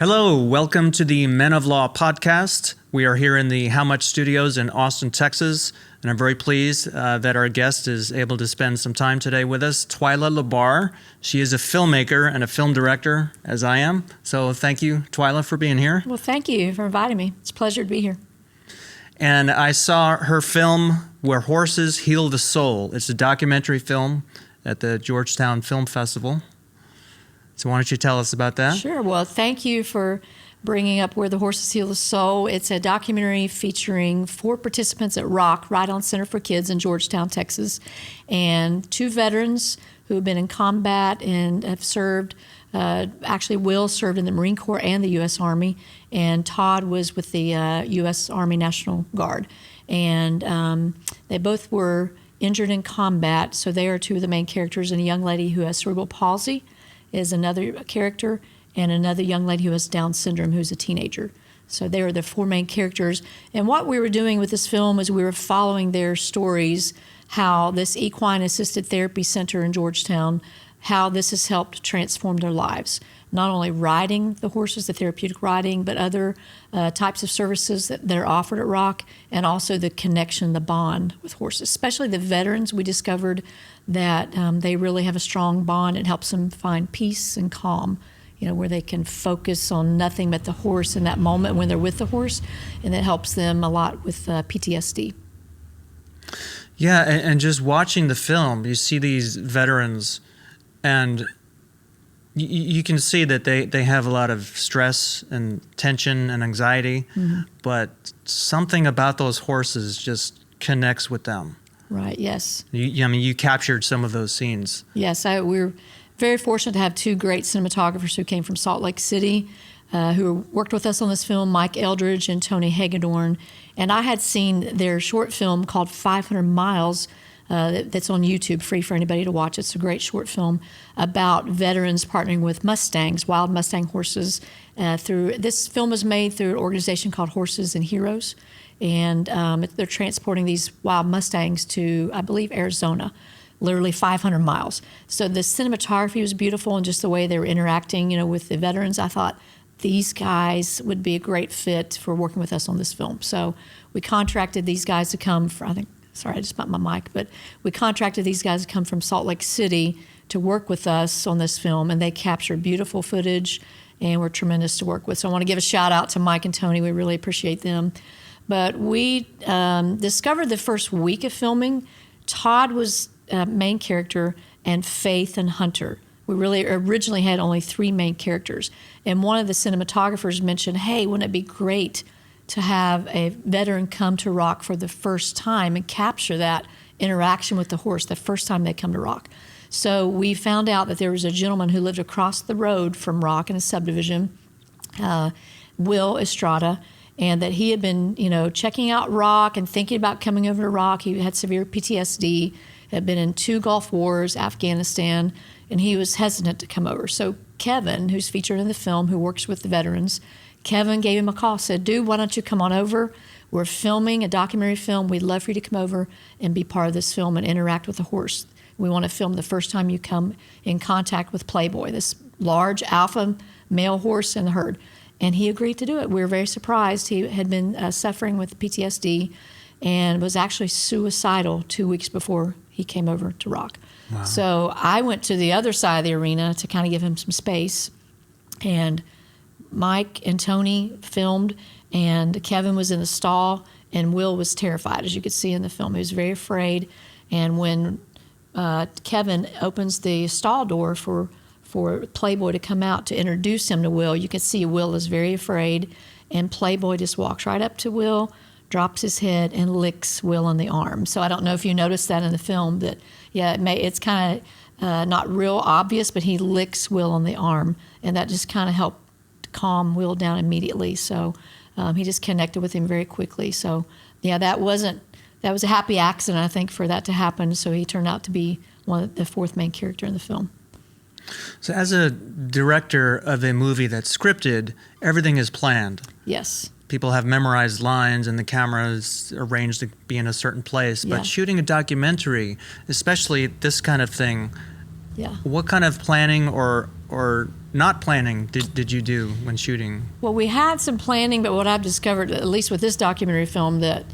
Hello, welcome to the Men of Law podcast. We are here in the How Much Studios in Austin, Texas, and I'm very pleased that our guest is able to spend some time today with us, Twila Labar. She is a filmmaker and a film director, as I am. So thank you, Twila, for being here. Well, thank you for inviting me. It's a pleasure to be here. And I saw her film, Where Horses Heal the Soul. It's a documentary film at the Georgetown Film Festival. So why don't you tell us about that? Sure. Well, thank you for bringing up Where the Horses Heal the Soul. It's a documentary featuring 4 participants at ROC, Right On Center for Kids in Georgetown, Texas, and 2 veterans who have been in combat and have served. Actually, Will served in the Marine Corps and the U.S. Army, and Todd was with the U.S. Army National Guard. And they both were injured in combat, so they are 2 of the main characters, and a young lady who has cerebral palsy is another character, and another young lady who has Down syndrome who's a teenager. So they are the 4 main characters. And what we were doing with this film is we were following their stories, how this equine assisted therapy center in Georgetown, how this has helped transform their lives. Not only riding the horses, the therapeutic riding, but other types of services that are offered at ROC, and also the connection, the bond with horses. Especially the veterans, we discovered that they really have a strong bond. It helps them find peace and calm, where they can focus on nothing but the horse in that moment when they're with the horse, and it helps them a lot with PTSD. Yeah, and just watching the film, you see these veterans, and you can see that they have a lot of stress and tension and anxiety, but something about those horses just connects with them. Right, yes. You captured some of those scenes. Yes, we're very fortunate to have 2 great cinematographers who came from Salt Lake City, who worked with us on this film, Mike Eldridge and Tony Hagedorn. And I had seen their short film called 500 Miles, that's on YouTube, free for anybody to watch. It's a great short film about veterans partnering with Mustangs, wild Mustang horses. This film is made through an organization called Horses and Heroes, and they're transporting these wild Mustangs to, I believe, Arizona, literally 500 miles. So the cinematography was beautiful, and just the way they were interacting, with the veterans. I thought these guys would be a great fit for working with us on this film. So we contracted these guys to come Sorry, I just bumped my mic, but we contracted these guys to come from Salt Lake City to work with us on this film, and they captured beautiful footage and were tremendous to work with. So I want to give a shout out to Mike and Tony. We really appreciate them. But we discovered the first week of filming, Todd was main character, and Faith and Hunter. We really originally had only 3 main characters. And one of the cinematographers mentioned, hey, wouldn't it be great to have a veteran come to ROC for the first time and capture that interaction with the horse the first time they come to ROC. So we found out that there was a gentleman who lived across the road from ROC in a subdivision, Will Estrada, and that he had been, checking out ROC and thinking about coming over to ROC. He had severe PTSD, had been in 2 Gulf Wars, Afghanistan, and he was hesitant to come over. So Kevin, who's featured in the film, who works with the veterans, Kevin gave him a call, said, dude, why don't you come on over? We're filming a documentary film. We'd love for you to come over and be part of this film and interact with the horse. We want to film the first time you come in contact with Playboy, this large alpha male horse in the herd. And he agreed to do it. We were very surprised. He had been suffering with PTSD and was actually suicidal 2 weeks before he came over to ROC. Wow. So I went to the other side of the arena to kind of give him some space, and Mike and Tony filmed, and Kevin was in the stall, and Will was terrified, as you could see in the film. He was very afraid. And when Kevin opens the stall door for Playboy to come out to introduce him to Will, you can see Will is very afraid, and Playboy just walks right up to Will, drops his head, and licks Will on the arm. So I don't know if you noticed that in the film, that, it's kind of not real obvious, but he licks Will on the arm, and that just kind of helped calm Will down immediately. So he just connected with him very quickly. So that was a happy accident, I think, for that to happen. So he turned out to be the 4th main character in the film. So as a director of a movie that's scripted, everything is planned. Yes. People have memorized lines and the camera is arranged to be in a certain place. But shooting a documentary, especially this kind of thing, what kind of planning or not planning did you do when shooting? Well, we had some planning, but what I've discovered, at least with this documentary film, that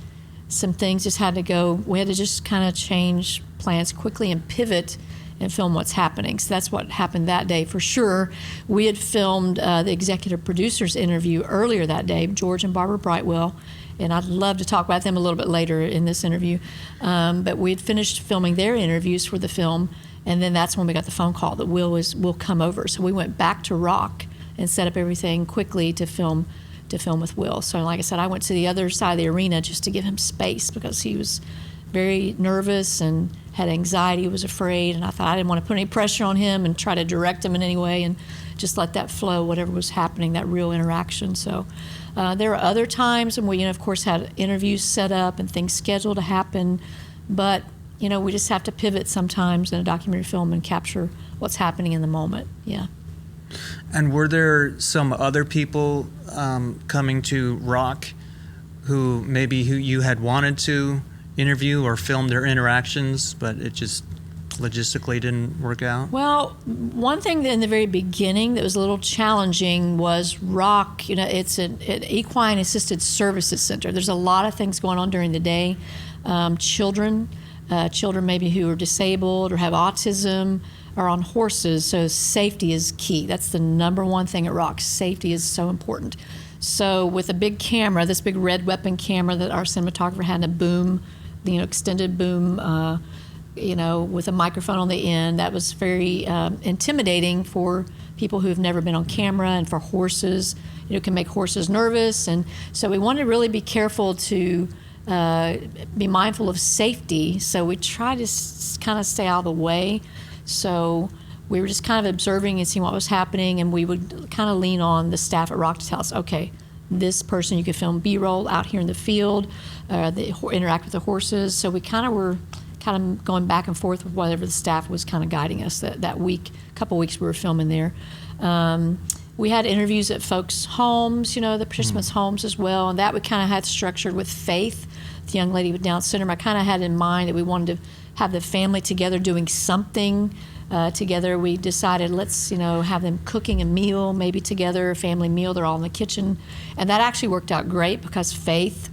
some things just had to go. We had to just kind of change plans quickly and pivot and film what's happening. So that's what happened that day for sure. We had filmed the executive producer's interview earlier that day, George and Barbara Brightwell, and I'd love to talk about them a little bit later in this interview. But we had finished filming their interviews for the film, and then that's when we got the phone call that will come over. So we went back to Rock and set up everything quickly to film with Will. So like I said, I went to the other side of the arena just to give him space because he was very nervous and had anxiety, was afraid, and I thought I didn't want to put any pressure on him and try to direct him in any way and just let that flow, whatever was happening, that real interaction. So there were other times when we, of course, had interviews set up and things scheduled to happen, but, we just have to pivot sometimes in a documentary film and capture what's happening in the moment, yeah. And were there some other people coming to Rock who you had wanted to interview or film their interactions, but it just logistically didn't work out? Well, one thing in the very beginning that was a little challenging was Rock. It's an equine assisted services center. There's a lot of things going on during the day. Children maybe who are disabled or have autism are on horses, so safety is key. That's the number one thing at Rock. Safety is so important. So with a big camera, this big red weapon camera that our cinematographer had, a boom, extended boom, with a microphone on the end, that was very intimidating for people who have never been on camera, and for horses. It can make horses nervous, and so we wanted to really be careful to be mindful of safety. So we try to kind of stay out of the way. So we were just kind of observing and seeing what was happening, and we would kind of lean on the staff at Rock to tell us, okay, this person, you could film B-roll out here in the field, interact with the horses. So we kind of were going back and forth with whatever the staff was kind of guiding us that week, couple weeks we were filming there. We had interviews at folks' homes, the participants' homes as well, and that we kind of had structured with Faith, the young lady with Down syndrome. I kind of had in mind that we wanted to have the family together doing something together. We decided let's have them cooking a meal maybe together, a family meal. They're all in the kitchen, and that actually worked out great because Faith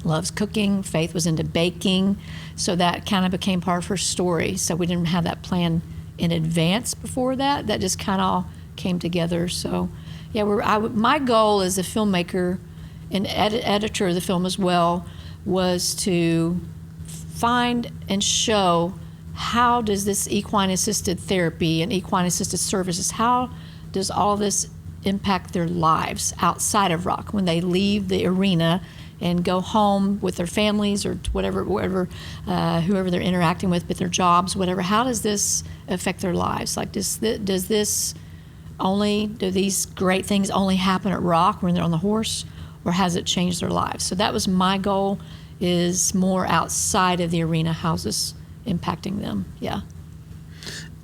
loves cooking. Faith was into baking, so that kind of became part of her story. So we didn't have that plan in advance before that. That just kind of all came together. So yeah, my goal as a filmmaker and editor of the film as well was to find and show how does this equine assisted therapy and equine assisted services, how does all this impact their lives outside of Rock when they leave the arena and go home with their families or whoever they're interacting with their jobs, whatever. How does this affect their lives? Like, do these great things only happen at Rock when they're on the horse, or has it changed their lives? So that was my goal, is more outside of the arena. How's this impacting them? Yeah.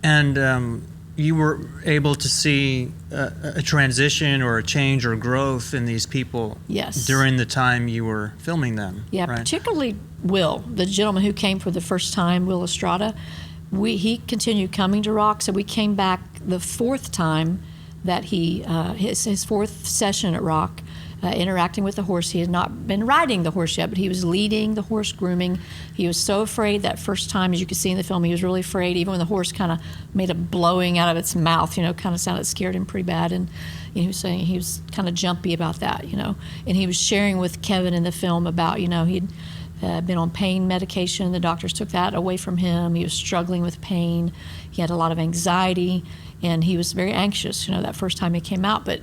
And you were able to see a transition or a change or growth in these people. Yes. During the time you were filming them. Yeah, right? Particularly Will, the gentleman who came for the first time, Will Estrada. He continued coming to Rock, so we came back the fourth time that his fourth session at Rock. Interacting with the horse. He had not been riding the horse yet, but he was leading the horse, grooming. He was so afraid that first time, as you could see in the film, he was really afraid. Even when the horse kind of made a blowing out of its mouth, kind of sounded, scared him pretty bad. And he was saying he was kind of jumpy about that, And he was sharing with Kevin in the film about, he'd been on pain medication. The doctors took that away from him. He was struggling with pain. He had a lot of anxiety, and he was very anxious, that first time he came out. But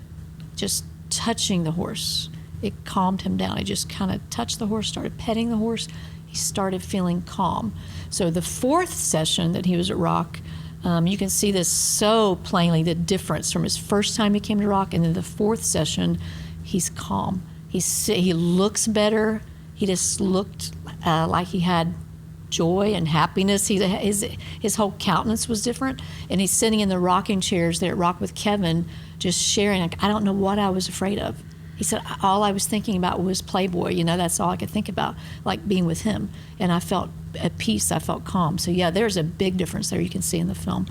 just touching the horse, it calmed him down. He just kind of touched the horse, started petting the horse. He started feeling calm. So the fourth session that he was at Rock, you can see this so plainly, the difference from his first time he came to Rock, and then the fourth session, he's calm. He looks better. He just looked like he had joy and happiness. His whole countenance was different, and he's sitting in the rocking chairs there at Rock with Kevin, just sharing, like, I don't know what I was afraid of. He said, all I was thinking about was Playboy. That's all I could think about, like being with him. And I felt at peace. I felt calm. So yeah, there's a big difference there you can see in the film.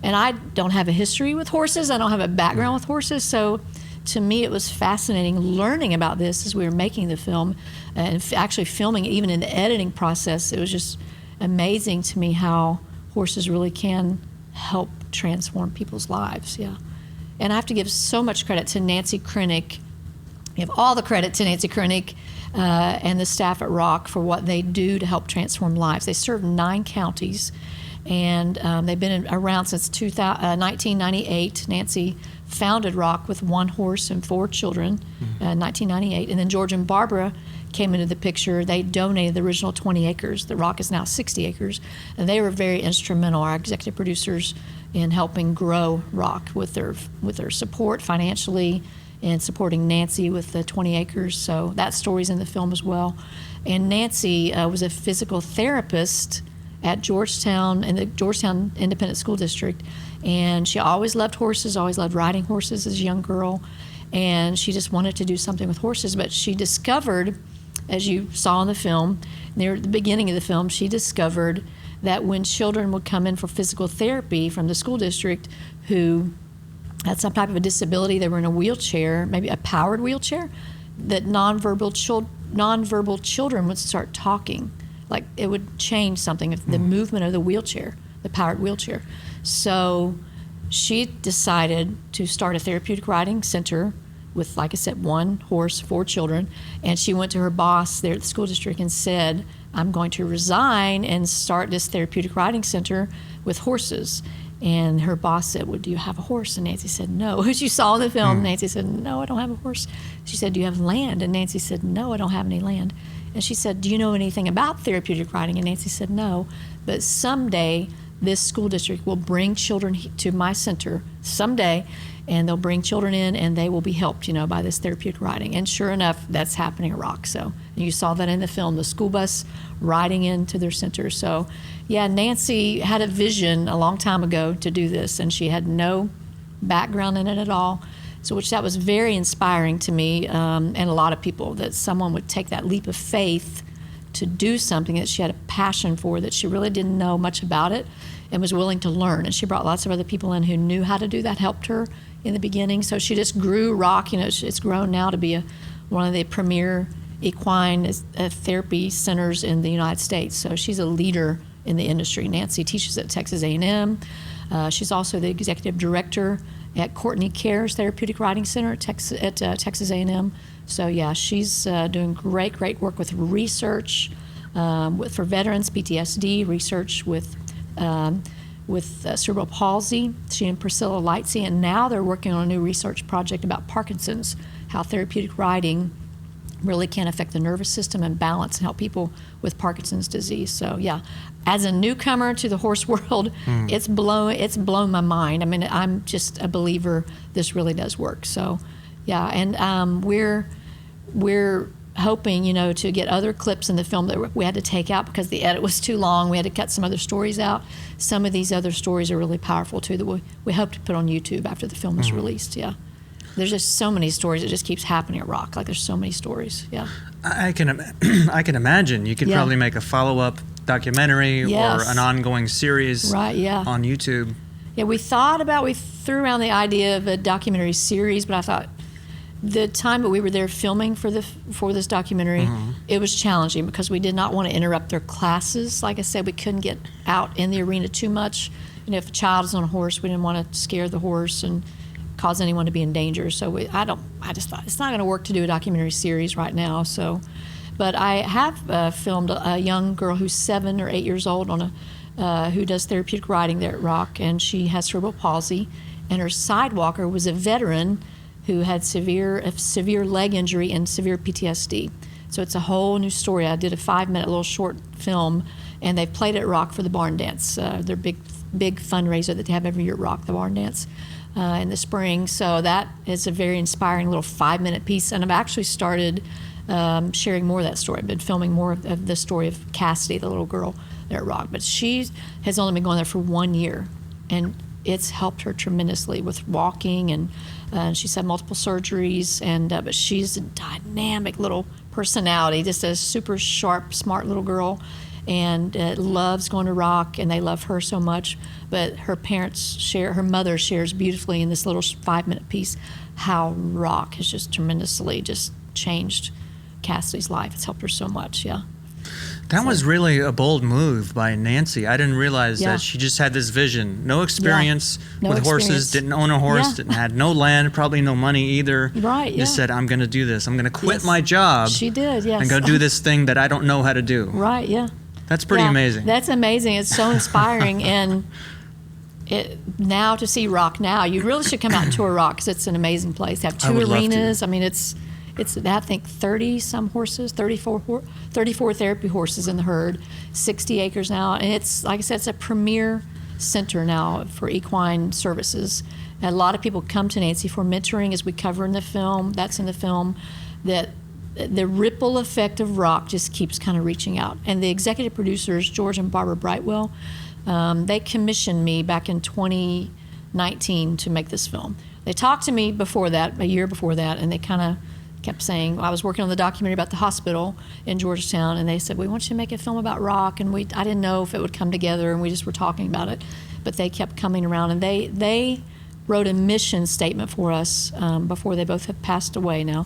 And I don't have a history with horses. I don't have a background with horses. So to me, it was fascinating learning about this as we were making the film and actually filming, even in the editing process. It was just amazing to me how horses really can help transform people's lives. Yeah. And I have to give so much credit to Nancy Krennic. Give all the credit to Nancy Krennic and the staff at Rock for what they do to help transform lives. They serve 9 counties, and they've been around since 1998. Nancy founded Rock with 1 horse and 4 children in 1998. And then George and Barbara came into the picture. They donated the original 20 acres. The Rock is now 60 acres. And they were very instrumental, our executive producers, in helping grow Rock with their support financially and supporting Nancy with the 20 acres. So that story's in the film as well. And Nancy was a physical therapist at Georgetown, in the Georgetown Independent School District. And she always loved horses, always loved riding horses as a young girl. And she just wanted to do something with horses. But she discovered, as you saw in the film, near the beginning of the film, she discovered that when children would come in for physical therapy from the school district who had some type of a disability, they were in a wheelchair, maybe a powered wheelchair, that nonverbal children would start talking. Like it would change something, the movement of the wheelchair, the powered wheelchair. So she decided to start a therapeutic riding center with, like I said, 1 horse, 4 children. And she went to her boss there at the school district and said, I'm going to resign and start this therapeutic riding center with horses. And her boss said, well, do you have a horse? And Nancy said, no. As you saw in the film, Nancy said, no, I don't have a horse. She said, do you have land? And Nancy said, no, I don't have any land. And she said, do you know anything about therapeutic riding? And Nancy said, no. But someday this school district will bring children to my center someday, and they'll bring children in and they will be helped, by this therapeutic riding. And sure enough, that's happening at Rock. So you saw that in the film, the school bus riding into their center. So yeah, Nancy had a vision a long time ago to do this, and she had no background in it at all. So that was very inspiring to me and a lot of people, that someone would take that leap of faith to do something that she had a passion for, that she really didn't know much about it and was willing to learn. And she brought lots of other people in who knew how to do that, helped her in the beginning. So she just grew Rock. It's grown now to be one of the premier equine therapy centers in the United States. So she's a leader in the industry. Nancy teaches at Texas A&M. She's also the executive director at Courtney Care's Therapeutic Riding Center at Texas A&M. So yeah, she's doing great work with research for veterans, PTSD, research with cerebral palsy. She and Priscilla Lightsey, and now they're working on a new research project about Parkinson's, how therapeutic riding really can affect the nervous system and balance and help people with Parkinson's disease. So yeah, as a newcomer to the horse world, it's blown my mind. I mean, I'm just a believer this really does work. So yeah, and we're hoping, to get other clips in the film that we had to take out because the edit was too long. We had to cut some other stories out. Some of these other stories are really powerful too that we hope to put on YouTube after the film is released. Yeah. There's just so many stories. It just keeps happening at Rock. Like there's so many stories. Yeah. I can imagine you could probably make a follow-up documentary or an ongoing series on YouTube. Yeah, we threw around the idea of a documentary series, but I thought the time that we were there filming for this documentary, it was challenging because we did not want to interrupt their classes. Like I said, we couldn't get out in the arena too much. If a child is on a horse, we didn't want to scare the horse and cause anyone to be in danger. So I just thought it's not going to work to do a documentary series right now. So, but I have filmed a young girl who's 7 or 8 years old who does therapeutic riding there at Rock, and she has cerebral palsy, and her sidewalker was a veteran who had severe leg injury and severe PTSD. So it's a whole new story. I did a 5-minute little short film, and they played it at Rock for the barn dance, their big fundraiser that they have every year at Rock, the barn dance. In the spring. So that is a very inspiring little 5-minute piece. And I've actually started sharing more of that story. I've been filming more of the story of Cassidy, the little girl there at Rock. But she has only been going there for 1 year. And it's helped her tremendously with walking. And she's had multiple surgeries. But she's a dynamic little personality, just a super sharp, smart little girl. and loves going to Rock, and they love her so much. But her mother shares beautifully in this little 5-minute piece how Rock has just tremendously just changed Cassidy's life. It's helped her so much, yeah. That was really a bold move by Nancy. I didn't realize that she just had this vision. No experience with horses, didn't own a horse, had no land, probably no money either. Right, Just said, I'm going to do this. I'm going to quit my job. She did, yes. And go do this thing that I don't know how to do. Right, yeah. That's pretty amazing. That's amazing. It's so inspiring. And now to see Rock now, you really should come out and tour Rock, because it's an amazing place. They have 2 arenas. I mean, it's I think 30-some horses, 34 therapy horses in the herd, 60 acres now. And it's, like I said, it's a premier center now for equine services. And a lot of people come to Nancy for mentoring, as we cover in the film. That's in the film. That the ripple effect of Rock just keeps kind of reaching out. And the executive producers, George and Barbara Brightwell, they commissioned me back in 2019 to make this film. They talked to me before that, a year before that, and they kind of kept saying, I was working on the documentary about the hospital in Georgetown, and they said, we want you to make a film about Rock, and I didn't know if it would come together, and we just were talking about it. But they kept coming around, and they wrote a mission statement for us before they both have passed away now.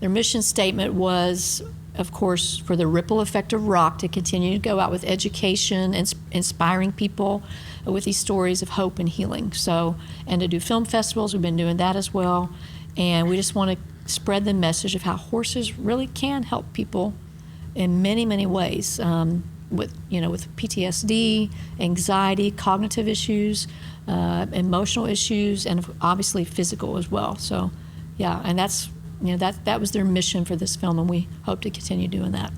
Their mission statement was, of course, for the ripple effect of Rock to continue to go out with education and inspiring people with these stories of hope and healing. So, and to do film festivals, we've been doing that as well. And we just want to spread the message of how horses really can help people in many, many ways, with PTSD, anxiety, cognitive issues, emotional issues, and obviously physical as well. So, yeah, and that's that was their mission for this film, and we hope to continue doing that.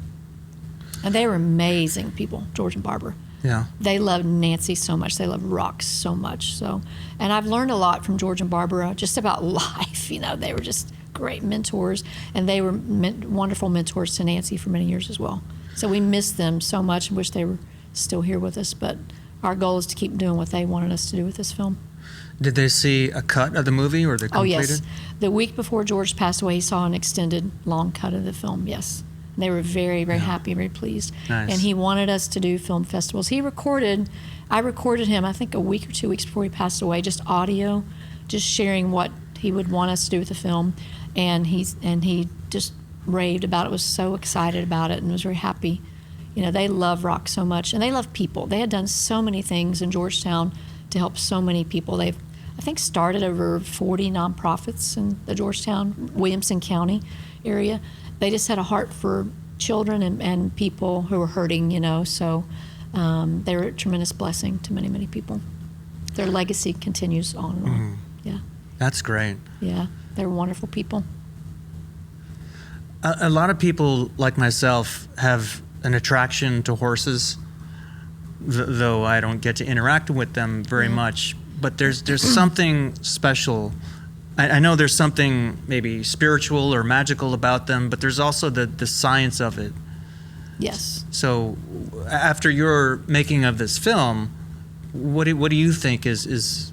And they were amazing people, George and Barbara. Yeah. They loved Nancy so much. They loved Rock so much. So, and I've learned a lot from George and Barbara just about life. They were just great mentors, and they were wonderful mentors to Nancy for many years as well. So we miss them so much and wish they were still here with us. But our goal is to keep doing what they wanted us to do with this film. Did they see a cut of the movie, or the completed? Oh, yes. The week before George passed away, he saw an extended long cut of the film, yes. They were very, very happy, very pleased. Nice. And he wanted us to do film festivals. I recorded him, I think, a week or 2 weeks before he passed away, just audio, just sharing what he would want us to do with the film. And he just raved about it, was so excited about it, and was very happy. They love Rock so much, and they love people. They had done so many things in Georgetown to help so many people. They've, I think, started over 40 nonprofits in the Georgetown, Williamson County area. They just had a heart for children and people who were hurting, so they were a tremendous blessing to many, many people. Their legacy continues on and on. Yeah. That's great. Yeah, they're wonderful people. A lot of people, like myself, have an attraction to horses, though I don't get to interact with them very much. But there's something special. I know there's something maybe spiritual or magical about them, but there's also the science of it. Yes. So after your making of this film, what do you think is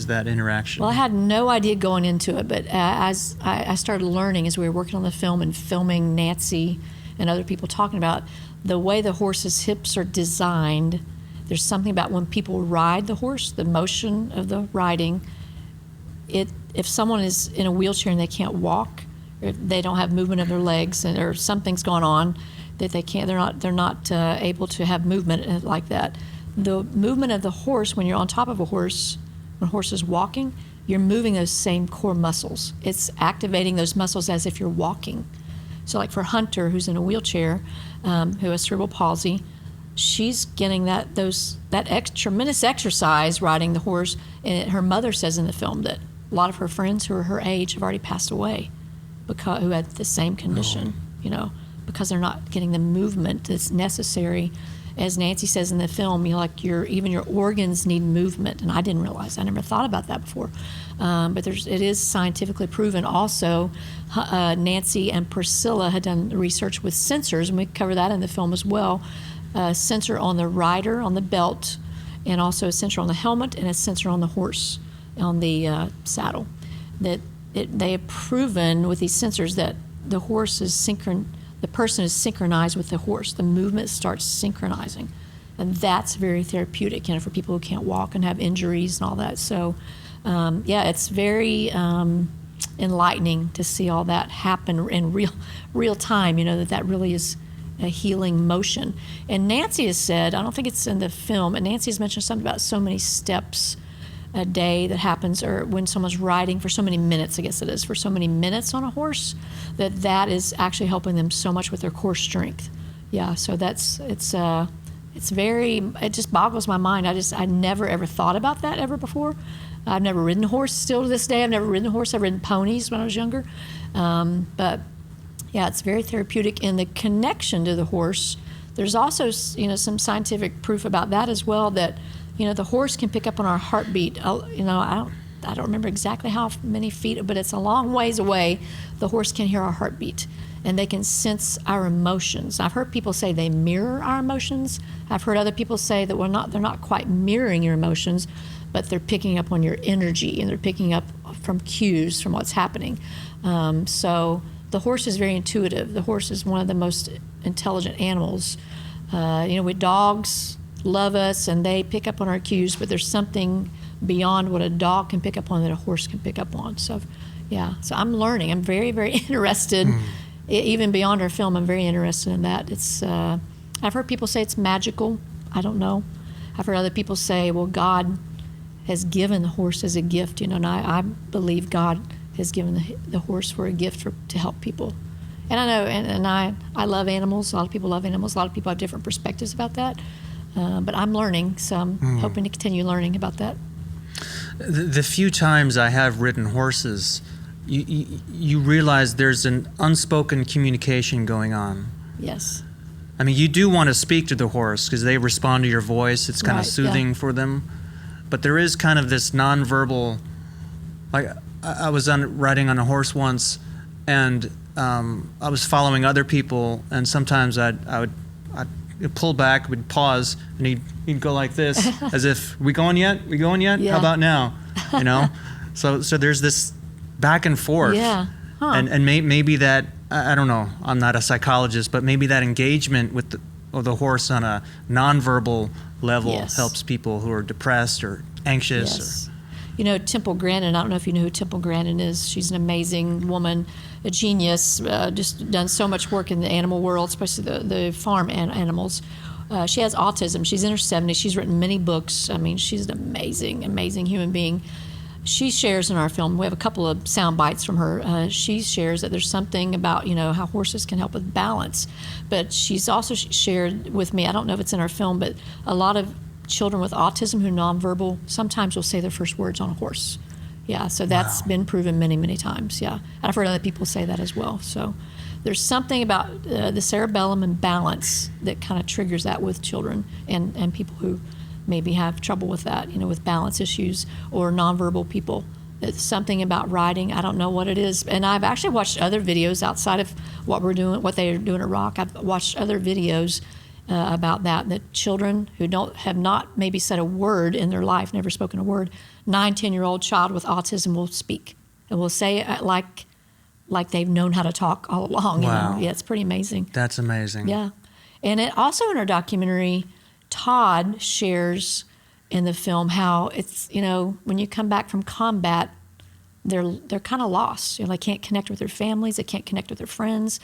that interaction? Well, I had no idea going into it, but as I started learning as we were working on the film and filming Nancy and other people talking about the way the horse's hips are designed, there's something about when people ride the horse, the motion of the riding, if someone is in a wheelchair and they can't walk, or they don't have movement of their legs, or something's going on that they're not able to have movement like that. The movement of the horse, when you're on top of a horse, when a horse is walking, you're moving those same core muscles. It's activating those muscles as if you're walking. So like for Hunter, who's in a wheelchair, who has cerebral palsy, she's getting that tremendous exercise riding the horse. And her mother says in the film that a lot of her friends who are her age have already passed away who had the same condition, because they're not getting the movement that's necessary. As Nancy says in the film, even your organs need movement, and I didn't realize. I never thought about that before, but it is scientifically proven. Also, Nancy and Priscilla had done research with sensors, and we cover that in the film as well. A sensor on the rider, on the belt, and also a sensor on the helmet, and a sensor on the horse, on the saddle. They have proven with these sensors that the horse is the person is synchronized with the horse. The movement starts synchronizing. And that's very therapeutic, for people who can't walk and have injuries and all that. So, it's very enlightening to see all that happen in real time, that really is a healing motion. And Nancy has said, I don't think it's in the film, but Nancy has mentioned something about so many steps a day that happens, or when someone's riding for so many minutes, I guess it is, for so many minutes on a horse, that is actually helping them so much with their core strength. Yeah, so it just boggles my mind. I never ever thought about that ever before. I've never ridden a horse still to this day. I've never ridden a horse. I've ridden ponies when I was younger. But yeah, it's very therapeutic. And the connection to the horse, there's also, some scientific proof about that as well, that, the horse can pick up on our heartbeat. I don't remember exactly how many feet, but it's a long ways away. The horse can hear our heartbeat, and they can sense our emotions. I've heard people say they mirror our emotions. I've heard other people say that they're not quite mirroring your emotions, but they're picking up on your energy, and they're picking up from cues from what's happening. So the horse is very intuitive. The horse is one of the most intelligent animals. Dogs love us, and they pick up on our cues, but there's something beyond what a dog can pick up on that a horse can pick up on. So, yeah. So I'm learning. I'm very, very interested. Even beyond our film, I'm very interested in that. I've heard people say it's magical. I don't know. I've heard other people say, well, God has given the horse as a gift, and I believe God has given the horse for a gift to help people. And I know, and I love animals. A lot of people love animals. A lot of people have different perspectives about that. But I'm learning, so I'm hoping to continue learning about that. The few times I have ridden horses, you realize there's an unspoken communication going on. Yes. I mean, you do want to speak to the horse because they respond to your voice. It's kind of soothing for them. But there is kind of this nonverbal, like I was riding on a horse once, and I was following other people, and sometimes I'd pull back, would pause, and he'd go like this, as if, we going yet? Yeah. How about now? So there's this back and forth. Yeah. Huh. And maybe that, I don't know, I'm not a psychologist, but maybe that engagement with the horse on a nonverbal level helps people who are depressed or anxious. Yes. Temple Grandin, I don't know if you know who Temple Grandin is. She's an amazing woman, a genius, just done so much work in the animal world, especially the farm animals. She has autism. She's in her 70s. She's written many books. I mean, she's an amazing, amazing human being. She shares in our film, we have a couple of sound bites from her. She shares that there's something about, how horses can help with balance. But she's also shared with me, I don't know if it's in our film, but a lot of children with autism who are nonverbal sometimes will say their first words on a horse. Yeah, so that's been proven many, many times. Yeah, I've heard other people say that as well. So there's something about the cerebellum and balance that kind of triggers that with children and people who maybe have trouble with that, with balance issues, or nonverbal people. It's something about riding. I don't know what it is. And I've actually watched other videos outside of what they're doing at Rock. I've watched other videos about that children who have not maybe said a word in their life, never spoken a word, 9-10-year-old child with autism will speak and will say it like they've known how to talk all along. Wow. Yeah, it's pretty amazing. That's amazing. Yeah. And it also in our documentary, Todd shares in the film how it's, when you come back from combat, they're kind of lost. They can't connect with their families. They can't connect with their friends.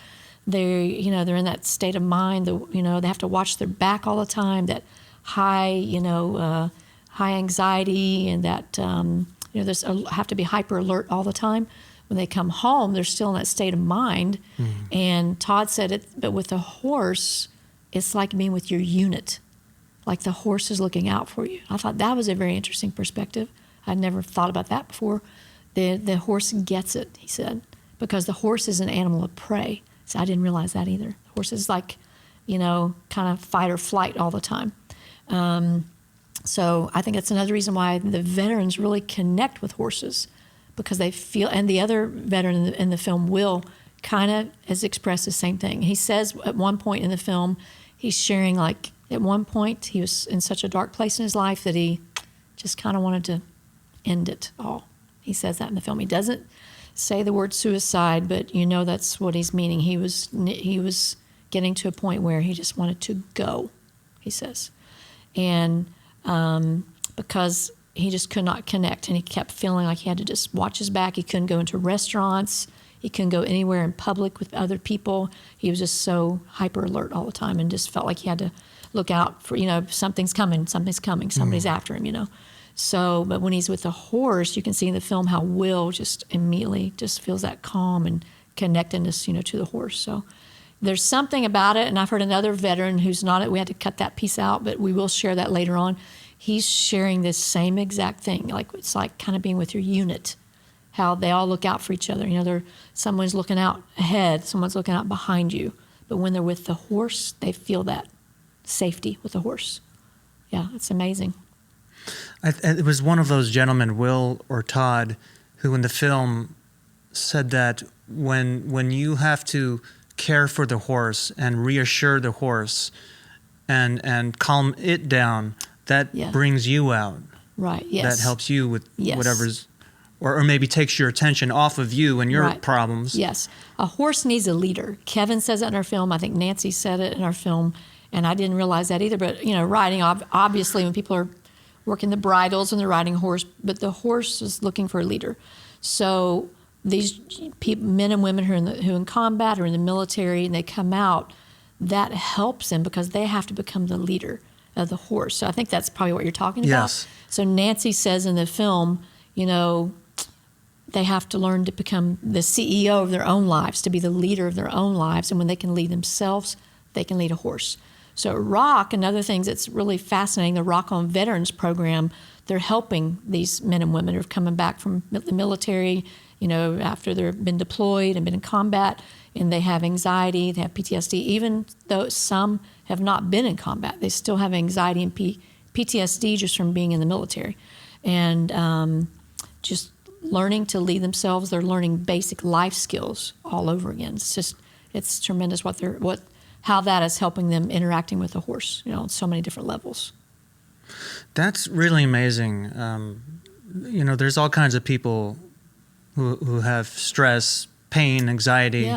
They're in that state of mind. They have to watch their back all the time. That high anxiety, and that they have to be hyper alert all the time. When they come home, they're still in that state of mind. And Todd said it, but with a horse, it's like being with your unit. Like the horse is looking out for you. I thought that was a very interesting perspective. I'd never thought about that before. The horse gets it, he said, because the horse is an animal of prey. So I didn't realize that either. The horse is like, kind of fight or flight all the time. So I think that's another reason why the veterans really connect with horses, because they feel, and the other veteran in the film, Will, kind of has expressed the same thing. He says at one point in the film, he's sharing at one point he was in such a dark place in his life that he just kind of wanted to end it all. He says that in the film. He doesn't say the word suicide, but that's what he's meaning. He was getting to a point where he just wanted to go, he says. And because he just could not connect, and he kept feeling like he had to just watch his back. He couldn't go into restaurants. He couldn't go anywhere in public with other people. He was just so hyper alert all the time, and just felt like he had to look out for, something's coming, somebody's after him, So, but when he's with the horse, you can see in the film how Will just immediately just feels that calm and connectedness, to the horse. So there's something about it, and I've heard another veteran who's not, we had to cut that piece out, but we will share that later on. He's sharing this same exact thing. Like, it's like kind of being with your unit, how they all look out for each other. Someone's looking out ahead, someone's looking out behind you. But when they're with the horse, they feel that safety with the horse. Yeah, it's amazing. It was one of those gentlemen, Will or Todd, who in the film said that when you have to care for the horse and reassure the horse and calm it down, that brings you out. Right, yes. That helps you with whatever's, or maybe takes your attention off of you and your problems. Yes. A horse needs a leader. Kevin says that in our film. I think Nancy said it in our film, and I didn't realize that either. But, riding, obviously, when people are working the bridles and they're riding a horse, but the horse is looking for a leader. So these men and women who are in combat or in the military, and they come out, that helps them because they have to become the leader of the horse. So I think that's probably what you're talking about. Yes. So Nancy says in the film, they have to learn to become the CEO of their own lives, to be the leader of their own lives. And when they can lead themselves, they can lead a horse. So at ROC, and other things that's really fascinating, the ROC on Veterans program, they're helping these men and women who are coming back from the military, after they've been deployed and been in combat, and they have anxiety, they have PTSD. Even though some have not been in combat, they still have anxiety and PTSD just from being in the military. And just learning to lead themselves, they're learning basic life skills all over again. It's tremendous how that is helping them interacting with the horse, on so many different levels. That's really amazing. There's all kinds of people who have stress, pain, anxiety,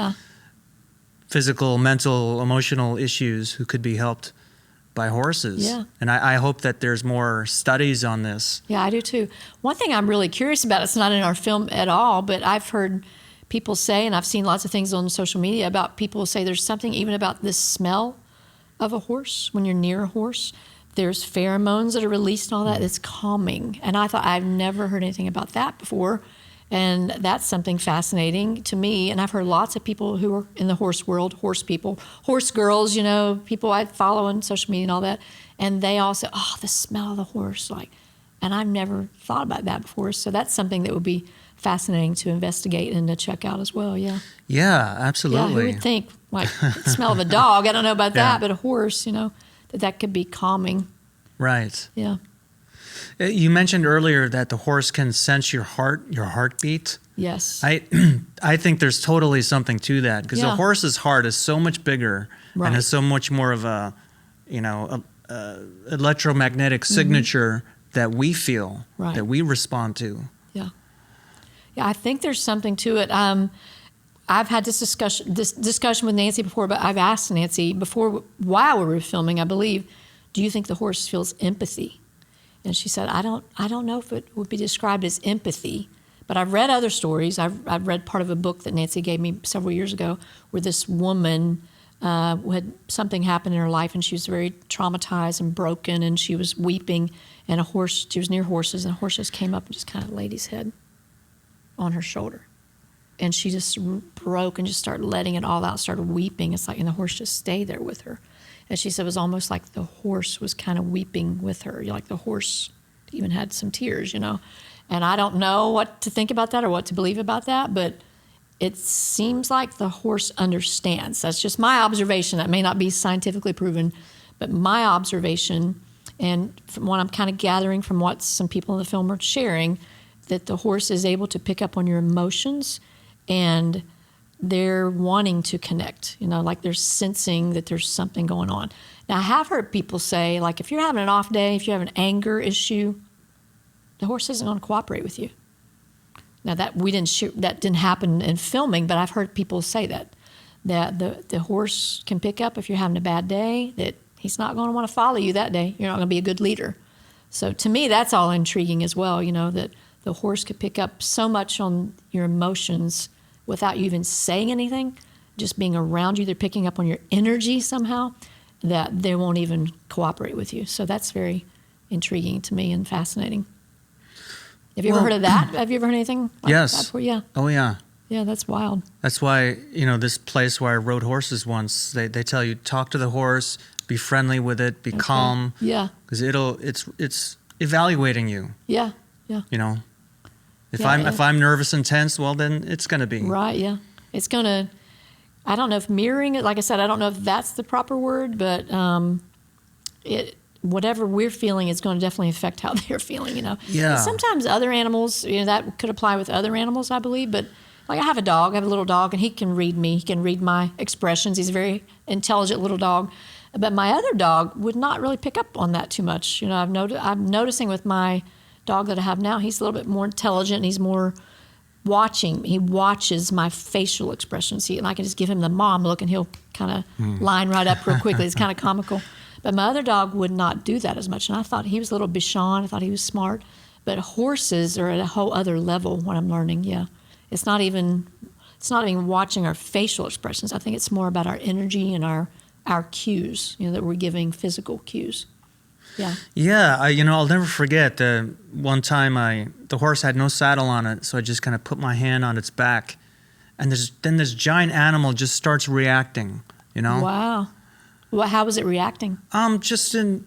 physical, mental, emotional issues who could be helped by horses. Yeah. And I hope that there's more studies on this. Yeah, I do too. One thing I'm really curious about, it's not in our film at all, but I've heard people say, and I've seen lots of things on social media about people say there's something even about the smell of a horse when you're near a horse. There's pheromones that are released and all that. It's calming. And I thought, I've never heard anything about that before. And that's something fascinating to me. And I've heard lots of people who are in the horse world, horse people, horse girls, people I follow on social media and all that. And they all say, the smell of the horse. And I've never thought about that before. So that's something that would be fascinating to investigate and to check out as well, yeah. Yeah, absolutely. Yeah, who would think, the smell of a dog, I don't know about that, but a horse, that could be calming. Right. Yeah. You mentioned earlier that the horse can sense your heartbeat. Yes. I think there's totally something to that because the horse's heart is so much bigger and has so much more of a, electromagnetic signature that we feel, that we respond to. Yeah. Yeah, I think there's something to it. I've had this discussion with Nancy before, but I've asked Nancy while we were filming, I believe, do you think the horse feels empathy? And she said, I don't know if it would be described as empathy, but I've read other stories. I've read part of a book that Nancy gave me several years ago where this woman had something happen in her life and she was very traumatized and broken and she was weeping, and she was near horses, and a horse just came up and just kind of laid his head on her shoulder. And she just broke and just started letting it all out, started weeping. And the horse just stayed there with her. And she said it was almost like the horse was kind of weeping with her. Like the horse even had some tears, And I don't know what to think about that or what to believe about that, but it seems like the horse understands. That's just my observation. That may not be scientifically proven, but my observation, and from what I'm kind of gathering from what some people in the film are sharing, that the horse is able to pick up on your emotions and they're wanting to connect, they're sensing that there's something going on. Now, I have heard people say, if you're having an off day, if you have an anger issue, the horse isn't going to cooperate with you. Now that we didn't shoot, that didn't happen in filming, but I've heard people say that the horse can pick up if you're having a bad day, that he's not going to want to follow you that day. You're not going to be a good leader. So to me, that's all intriguing as well, that the horse could pick up so much on your emotions without you even saying anything, just being around you. They're picking up on your energy somehow, that they won't even cooperate with you. So that's very intriguing to me and fascinating. Have you ever heard of that? Have you ever heard anything like yes. that before? Yeah. Oh, yeah. Yeah, that's wild. That's why, this place where I rode horses once, they tell you, talk to the horse, be friendly with it, be calm. Yeah. Because it's evaluating you. Yeah, yeah. If I'm nervous and tense, well, then it's going to be. Right, yeah. It's going to, I don't know if mirroring it, like I said, I don't know if that's the proper word, but whatever we're feeling is going to definitely affect how they're feeling, Yeah. And sometimes other animals, that could apply with other animals, I believe, but like I have a little dog, and he can read me. He can read my expressions. He's a very intelligent little dog. But my other dog would not really pick up on that too much. I'm noticing with my dog that I have now, he's a little bit more intelligent, and he's more watching. He watches my facial expressions. And I can just give him the mom look, and he'll kind of line right up real quickly. It's kind of comical. But my other dog would not do that as much. And I thought he was a little Bichon. I thought he was smart. But horses are at a whole other level, what I'm learning, yeah. It's not even watching our facial expressions. I think it's more about our energy and our cues, that we're giving physical cues. Yeah. Yeah, I'll never forget the one time the horse had no saddle on it, so I just kind of put my hand on its back, and then this giant animal just starts reacting, Wow. Well, how was it reacting? Just in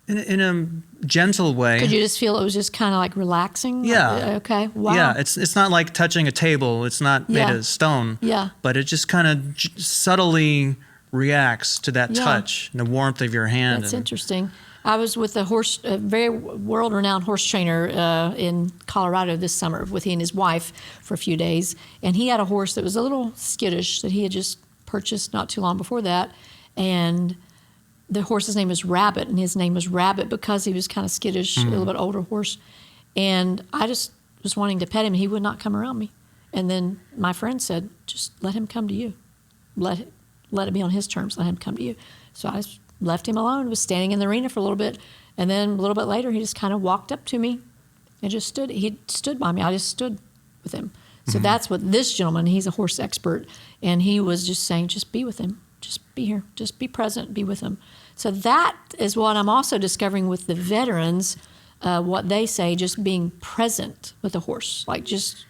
a gentle way. Could you just feel it was just kind of like relaxing? Yeah. Okay. Wow. Yeah, it's not like touching a table. It's not made of stone. Yeah. But it just kind of subtly reacts to that touch and the warmth of your hand. That's interesting. I was with a very world-renowned horse trainer in Colorado this summer with he and his wife for a few days. And he had a horse that was a little skittish that he had just purchased not too long before that. And the horse's name was Rabbit, and his name was Rabbit because he was kind of skittish, a little bit older horse. And I just was wanting to pet him, and he would not come around me. And then my friend said, just let him come to you. Let it be on his terms. Let him come to you. So I just left him alone, was standing in the arena for a little bit. And then a little bit later, he just kind of walked up to me and just stood. He stood by me. I just stood with him. So that's what this gentleman, he's a horse expert, and he was just saying, just be with him. Just be here. Just be present. Be with him. So that is what I'm also discovering with the veterans, what they say, just being present with the horse, like just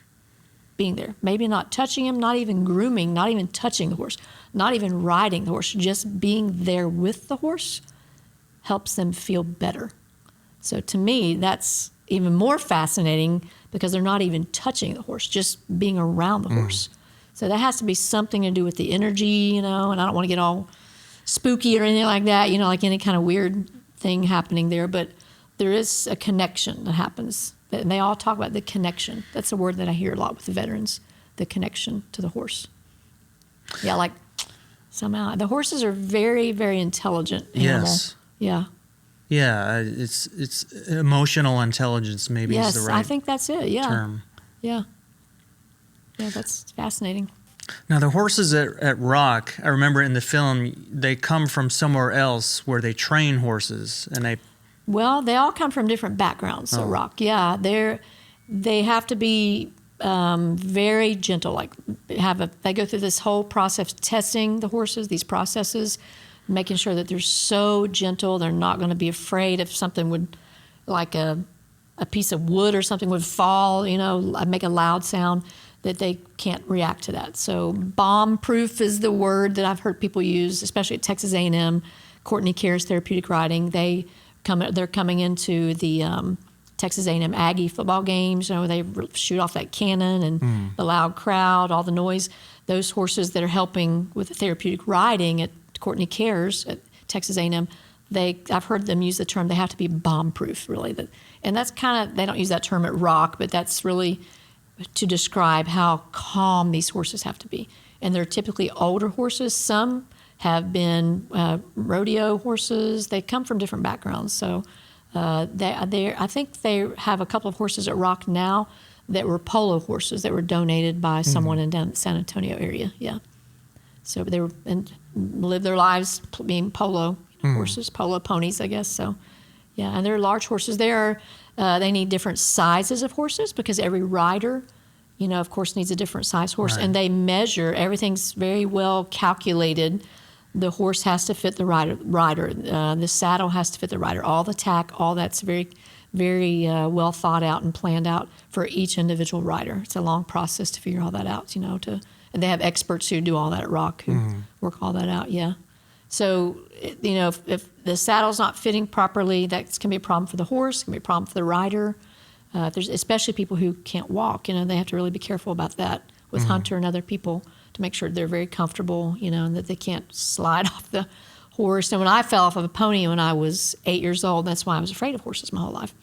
being there. Maybe not touching him, not even grooming, not even touching the horse, not even riding the horse, just being there with the horse helps them feel better. So to me, that's even more fascinating because they're not even touching the horse, just being around the horse. So that has to be something to do with the energy, and I don't want to get all spooky or anything like that, like any kind of weird thing happening there, but there is a connection that happens. And they all talk about the connection. That's a word that I hear a lot with the veterans, the connection to the horse. Yeah, like somehow. The horses are very, very intelligent animal. Yes. Yeah. Yeah, it's emotional intelligence maybe is the right I think that's it, yeah. term. Yeah. Yeah, that's fascinating. Now, the horses at Rock, I remember in the film, they come from somewhere else where they train horses, and they... Well, they all come from different backgrounds at Rock. Yeah, they have to be very gentle. Like they go through this whole process testing the horses, these processes, making sure that they're so gentle. They're not going to be afraid if something would, like a piece of wood or something would fall, make a loud sound, that they can't react to that. So bomb-proof is the word that I've heard people use, especially at Texas A&M, Courtney Cares Therapeutic Riding. They're coming into the Texas A&M Aggie football games. They shoot off that cannon and the loud crowd, all the noise. Those horses that are helping with the therapeutic riding at Courtney Cares at Texas A&M, I've heard them use the term they have to be bomb-proof, really. And that's kind of, they don't use that term at Rock, but that's really to describe how calm these horses have to be. And they're typically older horses. Some have been rodeo horses. They come from different backgrounds. So I think they have a couple of horses at Rock now that were polo horses that were donated by someone in down the San Antonio area. Yeah. So they were and lived their lives being polo horses, polo ponies, I guess. So, yeah, and they're large horses. They need different sizes of horses because every rider, of course, needs a different size horse. Right. And they measure, everything's very well calculated. The horse has to fit the rider. The saddle has to fit the rider. All the tack, all that's very, very well thought out and planned out for each individual rider. It's a long process to figure all that out, and they have experts who do all that at Rock who work all that out, yeah. So, if the saddle's not fitting properly, that can be a problem for the horse, it can be a problem for the rider. There's especially people who can't walk, they have to really be careful about that with Hunter and other people to make sure they're very comfortable, and that they can't slide off the horse. And when I fell off of a pony when I was 8 years old, that's why I was afraid of horses my whole life.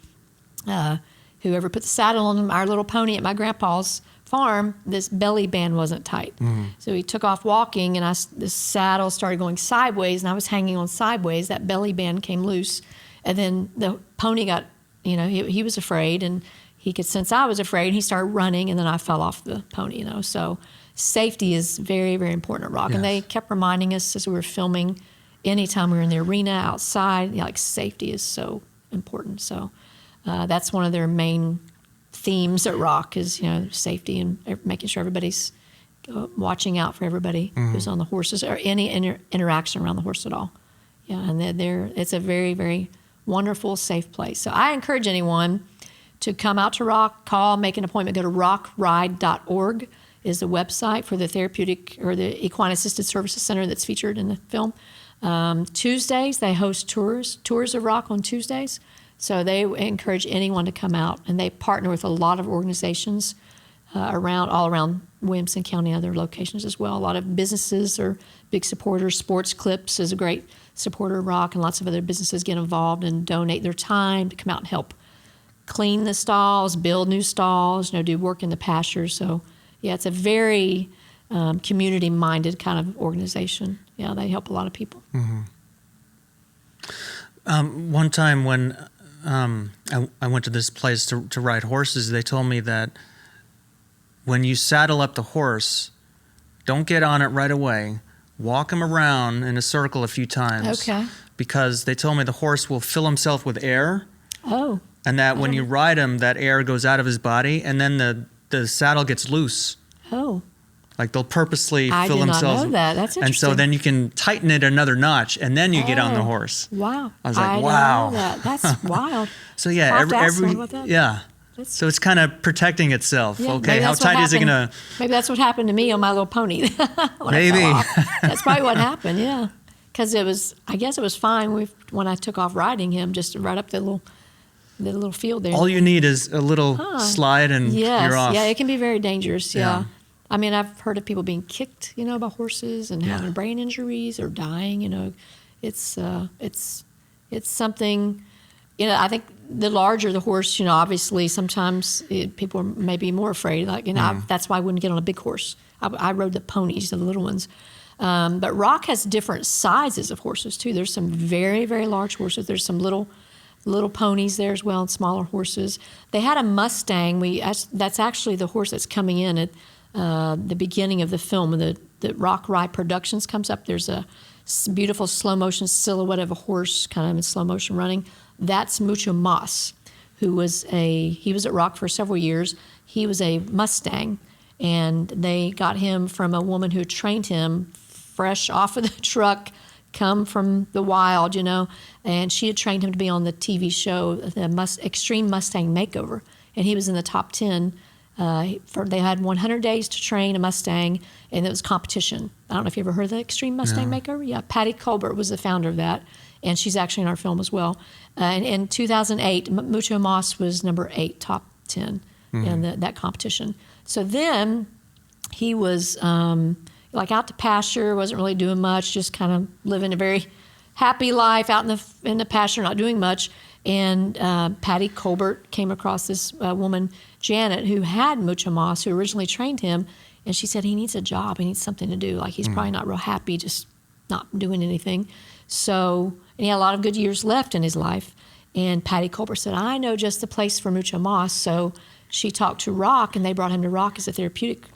Whoever put the saddle on our little pony at my grandpa's farm, this belly band wasn't tight. So he took off walking, and the saddle started going sideways, and I was hanging on sideways. That belly band came loose, and then the pony got, he was afraid, and he could sense I was afraid. He started running, and then I fell off the pony. So safety is very, very important at Rock, and they kept reminding us as we were filming. Anytime we were in the arena outside, safety is so important. So that's one of their main themes at Rock is, safety and making sure everybody's watching out for everybody who's on the horses or any interaction around the horse at all. Yeah, and it's a very, very wonderful, safe place. So I encourage anyone to come out to Rock, call, make an appointment. Go to rockride.org is the website for the therapeutic or the equine assisted services center that's featured in the film. Tuesdays, they host tours of Rock on Tuesdays. So they encourage anyone to come out, and they partner with a lot of organizations all around Williamson County and other locations as well. A lot of businesses are big supporters. Sports Clips is a great supporter of Rock, and lots of other businesses get involved and donate their time to come out and help clean the stalls, build new stalls, do work in the pastures. So, yeah, it's a very community-minded kind of organization. Yeah, they help a lot of people. One time when I went to this place to ride horses, they told me that when you saddle up the horse, don't get on it right away. Walk him around in a circle a few times. Okay. Because they told me the horse will fill himself with air. Oh. And that when you ride him, that air goes out of his body, and then the saddle gets loose. Oh. Like they'll purposely I fill did themselves. not know that. That's interesting. And so then you can tighten it another notch, and then you get on the horse. Wow. I was like, didn't wow. know that. That's wild. So yeah, I'll have to ask every someone about that. yeah. That's- So it's kind of protecting itself. Yeah, Okay, maybe how that's what tight is it happened. gonna? Maybe that's what happened to me on my little pony. when Maybe. I fell off. That's probably what happened. Yeah, because I guess it was fine when I took off riding him, just right up the little field there. All you need is a little slide, and Yes. you're off. Yeah, it can be very dangerous. Yeah. Yeah. I mean, I've heard of people being kicked, by horses and having brain injuries or dying. It's something. I think the larger the horse, obviously sometimes people are maybe more afraid. That's why I wouldn't get on a big horse. I rode the ponies, the little ones. But Rock has different sizes of horses too. There's some very, very large horses. There's some little ponies there as well, and smaller horses. They had a Mustang. That's actually the horse that's coming in at the beginning of the film. When the Rock Ride Productions comes up, there's a beautiful slow motion silhouette of a horse kind of in slow motion running. That's Mucho Mas, he was at Rock for several years. He was a Mustang, and they got him from a woman who trained him fresh off of the truck, come from the wild, and she had trained him to be on the TV show, the Extreme Mustang Makeover, and he was in the top 10. They had 100 days to train a Mustang, and it was competition. I don't know if you ever heard of the Extreme Mustang Makeover. Yeah, Patty Colbert was the founder of that, and she's actually in our film as well. And in 2008, Mucho Mas was number 8, top 10 in that competition. So then he was out to pasture, wasn't really doing much, just kind of living a very happy life out in the pasture, not doing much. And Patty Colbert came across this woman, Janet, who had Mucho Mas, who originally trained him, and she said he needs a job, he needs something to do. He's probably not real happy, just not doing anything. So, and he had a lot of good years left in his life. And Patty Colbert said, I know just the place for Mucho Mas. So she talked to Rock, and they brought him to Rock as a therapeutic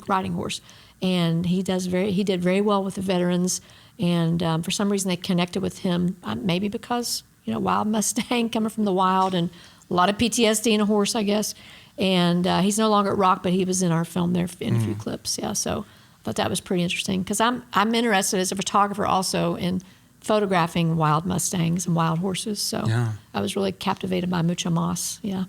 riding horse. And he did very well with the veterans. And for some reason, they connected with him, maybe because, wild Mustang coming from the wild and a lot of PTSD in a horse, I guess. And he's no longer at Rock, but he was in our film there in a few clips. Yeah, so I thought that was pretty interesting because I'm interested as a photographer also in photographing wild Mustangs and wild horses. So I was really captivated by Mucho Mas. Yeah,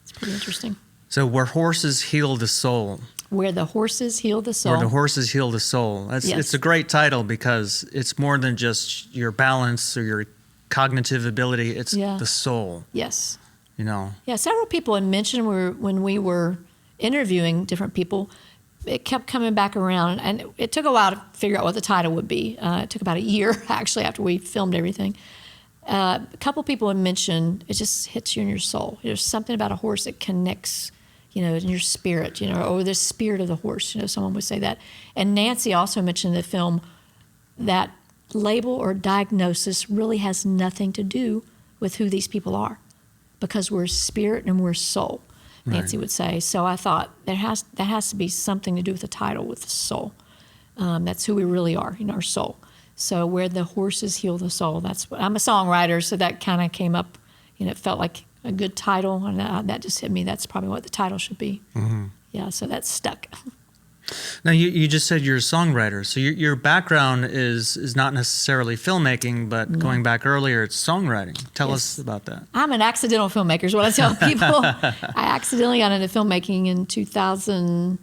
it's pretty interesting. So Where Horses Heal the Soul. Where the Horses Heal the Soul. Where the Horses Heal the Soul. It's a great title because it's more than just your balance or your cognitive ability. It's the soul. Yes. Yeah, several people had mentioned when we were interviewing different people, it kept coming back around, and it took a while to figure out what the title would be. It took about a year, actually, after we filmed everything. A couple people had mentioned it just hits you in your soul. There's something about a horse that connects, in your spirit, or the spirit of the horse. Someone would say that. And Nancy also mentioned in the film that label or diagnosis really has nothing to do with who these people are, because we're spirit and we're soul, Nancy would say. So I thought that has to be something to do with the title, with the soul. That's who we really are, our soul. So Where the Horses Heal the Soul. That's what I'm a songwriter, so that kind of came up. It felt like a good title, and that just hit me. That's probably what the title should be. Mm-hmm. Yeah, so that stuck. Now, you just said you're a songwriter, so your background is not necessarily filmmaking, but going back earlier, it's songwriting. Tell us about that. I'm an accidental filmmaker is what I tell people. I accidentally got into filmmaking in 2000.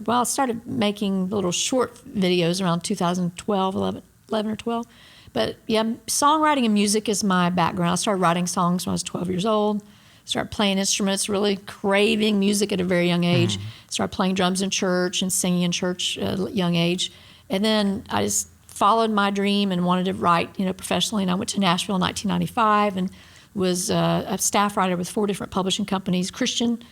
Well, I started making little short videos around 2012, 11 or 12. But yeah, songwriting and music is my background. I started writing songs when I was 12 years old. Started playing instruments, really craving music at a very young age. Started playing drums in church and singing in church at a young age. And then I just followed my dream and wanted to write, professionally. And I went to Nashville in 1995 and was a staff writer with 4 different publishing companies, Christian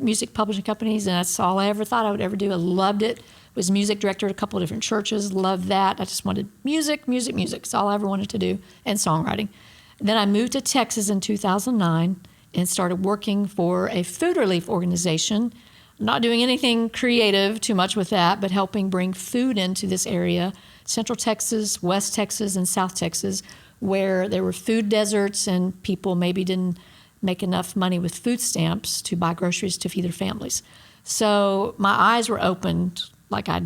music publishing companies. And that's all I ever thought I would ever do. I loved it. Was music director at a couple of different churches. Loved that. I just wanted music. It's all I ever wanted to do, and songwriting. And then I moved to Texas in 2009. And started working for a food relief organization, not doing anything creative too much with that, but helping bring food into this area, Central Texas, West Texas, and South Texas, where there were food deserts and people maybe didn't make enough money with food stamps to buy groceries to feed their families. So my eyes were opened. Like I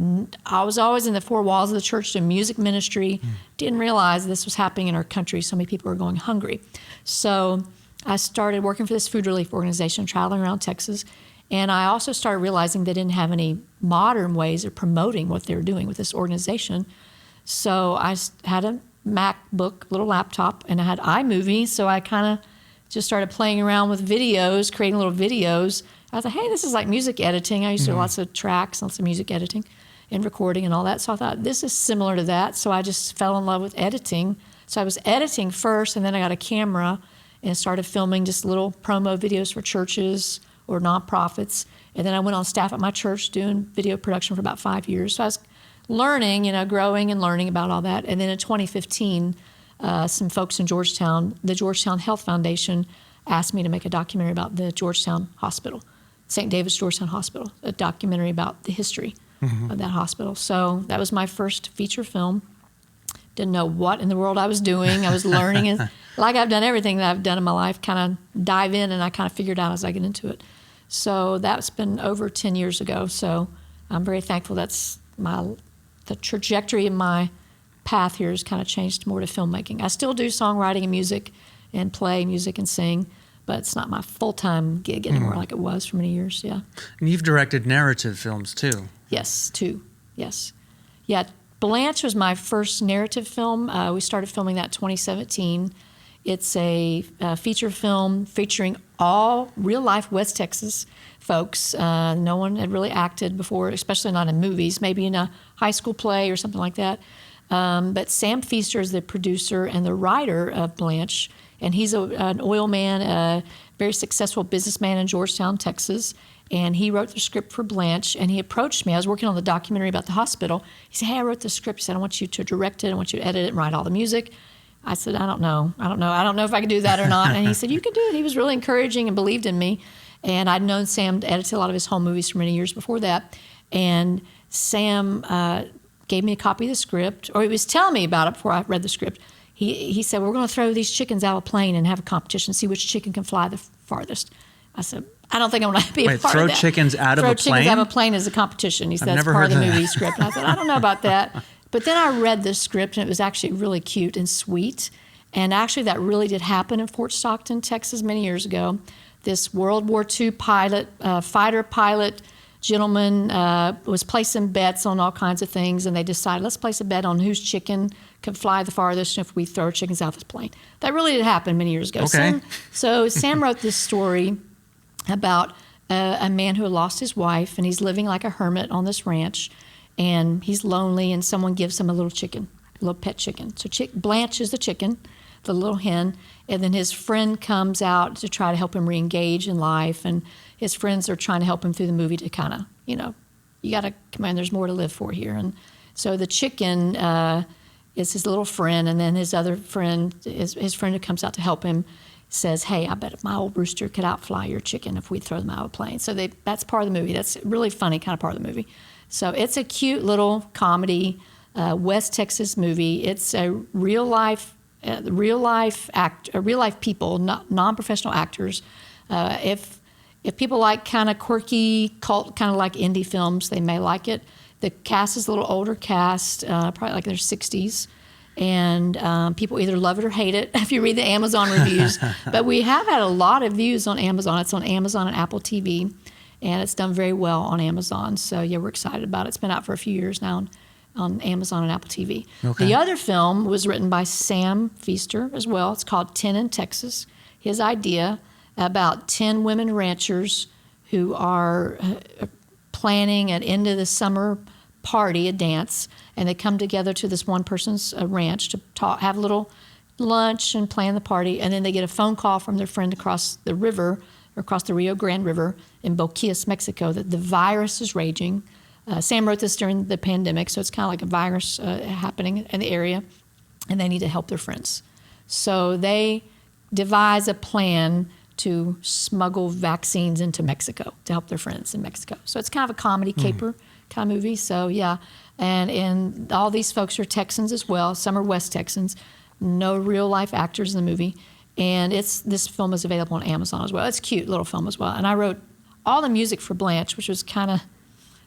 was always in the 4 walls of the church doing music ministry, didn't realize this was happening in our country. So many people were going hungry. So I started working for this food relief organization, traveling around Texas, and I also started realizing they didn't have any modern ways of promoting what they were doing with this organization. So I had a MacBook, little laptop, and I had iMovie, so I kind of just started playing around with videos, creating little videos. I thought, hey, this is like music editing. I used to do lots of tracks, lots of music editing and recording and all that. So I thought, this is similar to that. So I just fell in love with editing. So I was editing first, and then I got a camera and started filming just little promo videos for churches or nonprofits. And then I went on staff at my church doing video production for about 5 years. So I was learning, growing and learning about all that. And then in 2015, some folks in Georgetown, the Georgetown Health Foundation, asked me to make a documentary about the Georgetown Hospital, St. David's Georgetown Hospital, a documentary about the history of that hospital. So that was my first feature film. Didn't know what in the world I was doing. I was learning, and like I've done everything that I've done in my life, kind of dive in, and I kind of figured out as I get into it. So that's been over 10 years ago. So I'm very thankful that's the trajectory of my path here has kind of changed more to filmmaking. I still do songwriting and music and play music and sing, but it's not my full-time gig anymore like it was for many years, yeah. And you've directed narrative films too. Yes, 2, yes. Yeah, BLANCHE was my first narrative film. We started filming that in 2017. It's a feature film featuring all real-life West Texas folks. No one had really acted before, especially not in movies, maybe in a high school play or something like that. But Sam Feaster is the producer and the writer of BLANCHE, and he's an oil man, a very successful businessman in Georgetown, Texas. And he wrote the script for BLANCHE, and he approached me. I was working on the documentary about the hospital. He said, hey, I wrote the script. He said, I want you to direct it. I want you to edit it and write all the music. I said, I don't know if I can do that or not. And he said, you can do it. He was really encouraging and believed in me. And I'd known Sam edited a lot of his home movies for many years before that. And Sam gave me a copy of the script, or he was telling me about it before I read the script. He said, we're going to throw these chickens out of a plane and have a competition, see which chicken can fly the farthest. I said, I don't think I'm going to be a part of that. Throw chickens out of a plane? Throw chickens out of a plane is a competition. He said, that's part of the movie script. And I said, I don't know about that. But then I read the script, and it was actually really cute and sweet. And actually, that really did happen in Fort Stockton, Texas, many years ago. This World War II fighter pilot gentleman was placing bets on all kinds of things, and they decided, let's place a bet on whose chicken could fly the farthest if we throw chickens out of this plane. That really did happen many years ago. Okay. So Sam wrote this story about a man who had lost his wife, and he's living like a hermit on this ranch, and he's lonely, and someone gives him a little chicken, a little pet chicken. So Blanche is the chicken, the little hen, and then his friend comes out to try to help him re-engage in life, and his friends are trying to help him through the movie to kind of, you got to, come on, there's more to live for here. And so the chicken is his little friend, and then his other friend, his friend who comes out to help him, says, hey, I bet my old rooster could outfly your chicken if we throw them out of a plane. So that's part of the movie. That's a really funny kind of part of the movie. So it's a cute little comedy, West Texas movie. It's a real life people, not non-professional actors. If people like kind of quirky, cult, kind of like indie films, they may like it. The cast is a little older cast, probably like in their 60s. And people either love it or hate it if you read the Amazon reviews. But we have had a lot of views on Amazon. It's on Amazon and Apple TV, and it's done very well on Amazon. So, yeah, we're excited about it. It's been out for a few years now on Amazon and Apple TV. Okay. The other film was written by Sam Feaster as well. It's called 10 in Texas. His idea about 10 women ranchers who are planning an end of the summer party, a dance, and they come together to this one person's ranch to talk, have a little lunch and plan the party, and then they get a phone call from their friend across the river, or across the Rio Grande River in Boquillas, Mexico, that the virus is raging. Sam wrote this during the pandemic, so it's kind of like a virus happening in the area, and they need to help their friends. So they devise a plan to smuggle vaccines into Mexico to help their friends in Mexico. So it's kind of a comedy caper kind of movie. So, yeah. And all these folks are Texans as well. Some are West Texans. No real-life actors in the movie. And this film is available on Amazon as well. It's a cute little film as well. And I wrote all the music for Blanche, which was kind of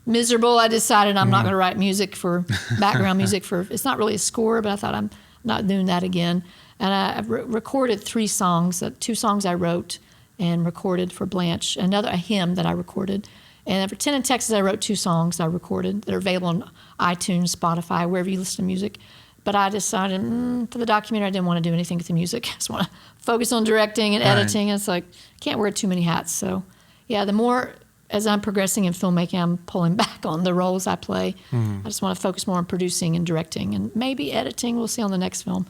miserable. I decided I'm not going to write music for background music for. It's not really a score, but I thought I'm not doing that again. And I recorded 3 songs, 2 songs I wrote and recorded for Blanche, a hymn that I recorded. And for 10 in Texas, I wrote 2 songs I recorded that are available on iTunes, Spotify, wherever you listen to music. But I decided for the documentary, I didn't want to do anything with the music. I just want to focus on directing and editing. It's like, I can't wear too many hats. So, yeah, the more, as I'm progressing in filmmaking, I'm pulling back on the roles I play. I just want to focus more on producing and directing. And maybe editing, we'll see on the next film.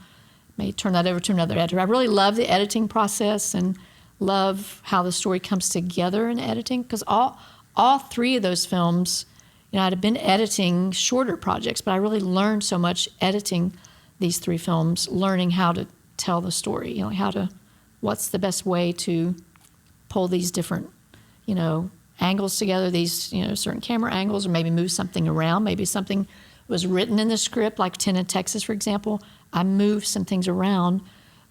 May turn that over to another editor. I really love the editing process and love how the story comes together in editing, because all 3 of those films, I'd have been editing shorter projects, but I really learned so much editing these 3 films, learning how to tell the story, what's the best way to pull these different, angles together, these, certain camera angles, or maybe move something around. Maybe something was written in the script, like 10 in Texas, for example. I moved some things around,